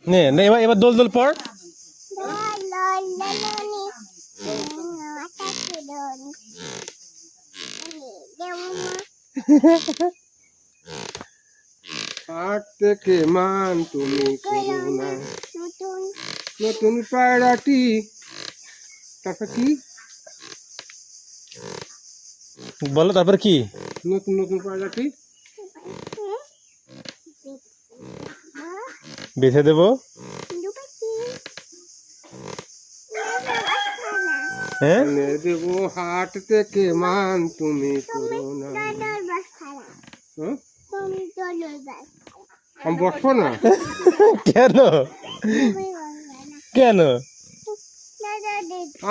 নে নে এবার এবার দোল দোল পড়। হাট থেকে মান তুমি করুণা নতুন পায়রাটি তারপর কি বলো তারপর কি? নতুন নতুন পায়রাটি বেঁধে দেবো। হ্যাঁ এনে দেবো হাট থেকে মান তুমি করুণা। হ্যাঁ? আমি বসবো না। কেন কেন?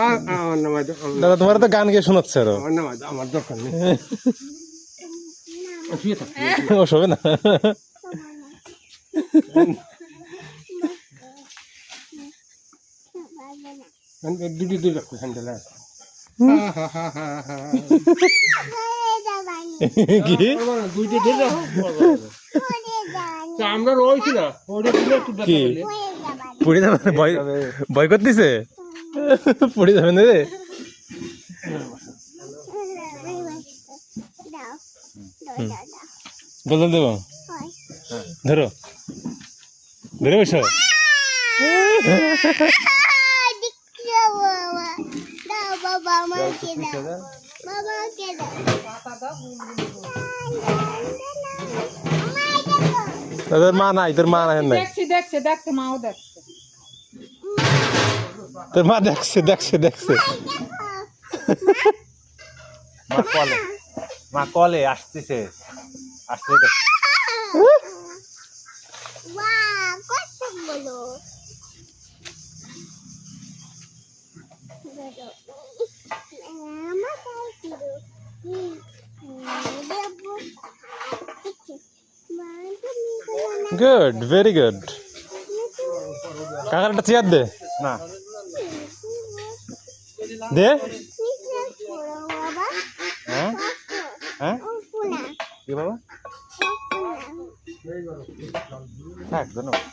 আমার নামাজ দাদা তোমার তো গান গিয়ে শোনাচ্ছে আরো। আমার নামাজ আমার দরকার নেই। শুয়ে থাক, ও শোবে না। দুটি দুই রাখো হ্যান্ডেল। কি দুইটা ধরে রাখো। আমরা রয়েছি না ওটা দিলে একটু কি পড়ে যাবে? ভয় ভয় করতেছে, পড়ে যাবে না রে। দোল দোল দেবো, ধরো ধরে বসো। তোর মা নাই, তোর মা নাই, দেখছি দেখছে দেখছে মাও দেখছে। তোর মা দেখছে দেখছে দেখছে। মা কলে, মা কলে আসতেছে আসতে। Good, very good. কাকার একটা চেয়ার দে না, দে। হ্যাঁ হ্যাঁ কি বাবা? থাক ধন্যবাদ।